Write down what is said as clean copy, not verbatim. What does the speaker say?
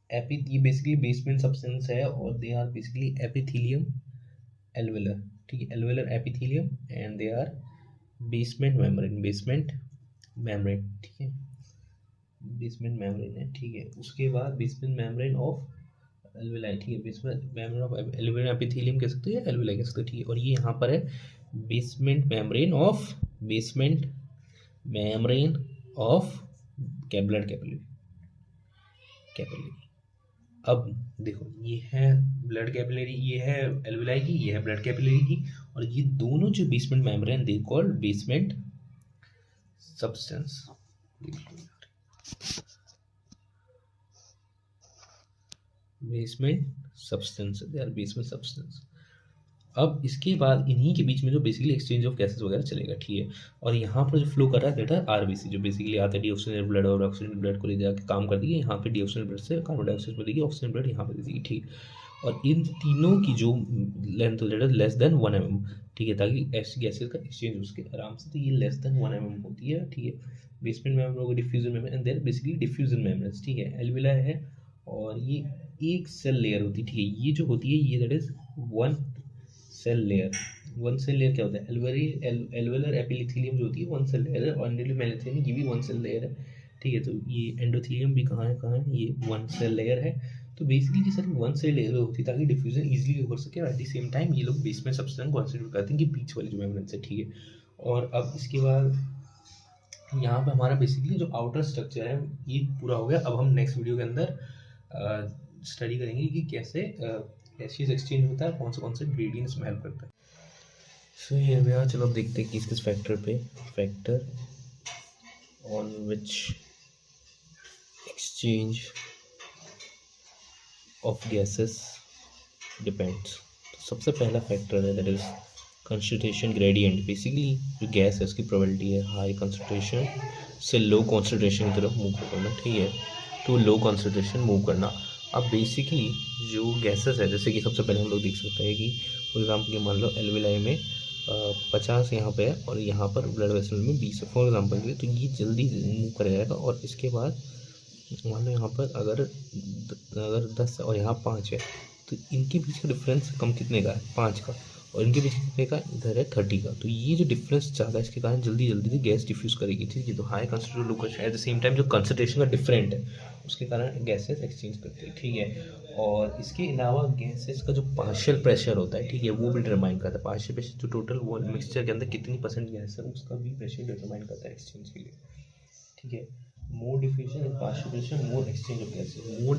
ये basically basement substance है और they are basically epithelium alveolar, ठीक है, alveolar epithelium and they are basement membrane, ठीक है, बेसमेंट मेम्ब्रेन है, ठीक है। उसके बाद बेसमेंट मेम्ब्रेन ऑफ एल्वेलाई, ठीक है, basement membrane of alveolar epithelium कह सकते हैं, एल्वेलाई कह सकते हैं, ठीक है। और ये यहाँ पर है basement membrane of blood capillary. अब देखो, ये है ब्लड कैपिलरी, ये है एल्वेलाई की, ये है ब्लड कैपिलरी की, और ये दोनों जो basement membrane they called basement substance. They are basement substance. अब इसके बाद इन्हीं के बीच में जो बेसिकली एक्सचेंज ऑफ गैसेस वगैरह चलेगा, ठीक है। और यहाँ पर जो फ्लो कर रहा है दैट आर आरबीसी, जो बेसिकली आता है डीऑक्सीजनेटेड ब्लड और ऑक्सीजनेटेड ब्लड को ले जाकर काम कर देगी, यहाँ पे डीऑक्सीजनेटेड ब्लड से कार्बन डाइऑक्साइड मिलेगी, ऑक्सीजन ब्लड यहाँ पे दे देगी, ठीक। और इन तीनों की जो length that is less than 1 mm, ठीक है, ताकि ऐसी गैसेज का एक्सचेंज हो सके आराम से। तो ये लेस देन 1 mm होती है, ठीक है। बेसमेंट मेम्ब्रेन होगा diffusion membrane and they're basically diffusion membrane, ठीक है। एल्वेलाई है और ये एक सेल लेयर होती है, ठीक है। ये जो होती है ये that is one cell layer क्या होता है, एल्वेलर एपिथेलियम जो होती है वन सेल लेयर है, और एंडोथेलियम ये भी वन सेल लेयर है, ठीक है। तो ये एंडोथेलियम भी कहाँ है, ये वन सेल लेयर है। तो बेसिकली ये सारी वन सेल लेयर होती है ताकि डिफ्यूजन इजीली हो सके, और एट द सेम टाइम ये लोग बेसमेंट सब्सटेंस कंसिडर करते हैं कि बीच वाले जो मेम्ब्रेन से, ठीक है। और अब इसके बाद यहाँ पे हमारा बेसिकली जो आउटर स्ट्रक्चर है ये पूरा हो गया। अब हम नेक्स्ट वीडियो के अंदर स्टडी करेंगे कि कैसे गैसेस एक्सचेंज होता है, कौन से ग्रेडियंट्स में हेल्प करता है। सो हियर वी आर, चलो अब देखते हैं किस factor on which exchange of gases depends. तो सबसे पहला फैक्टर है that is concentration gradient. Basically जो गैस है उसकी प्रोबेबिलिटी है हाई कंसंट्रेशन से लो कंसंट्रेशन की तरफ मूव करना, ठीक है, टू लो कंसंट्रेशन मूव करना। अब बेसिकली जो गैसेस है, जैसे कि सबसे पहले हम लोग देख सकते हैं कि फॉर एग्जांपल मान लो एल्वेलाई में 50 यहाँ पे है और यहाँ पर ब्लड वेसल में 20 है फॉर एग्जांपल के लिए, तो ये जल्दी मूव कर जाएगा। और इसके बाद मान लो यहाँ पर अगर 10 है और यहाँ 5 है, तो इनके बीच का डिफरेंस कम कितने का है, 5 का, और इनके बीच कितने का, इधर है 30 का। तो ये जो डिफरेंस ज़्यादा है इसके कारण जल्दी से गैस डिफ्यूज़ करेगी, ठीक है। तो high concentration low concentration at the same time जो कंसंट्रेशन का डिफरेंट है उसके कारण गैसेस एक्सचेंज करते हैं, ठीक है। और इसके अलावा गैसेस का जो पार्शियल प्रेशर होता है, ठीक है, वो भी डिटरमाइन करता है। पार्शियल प्रेशर जो टोटल वो मिक्सचर के अंदर कितनी % गैस है उसका भी प्रेशर डिटरमाइन करता है एक्सचेंज के लिए, ठीक है। More diffusion and partial pressure, more exchange of gases, more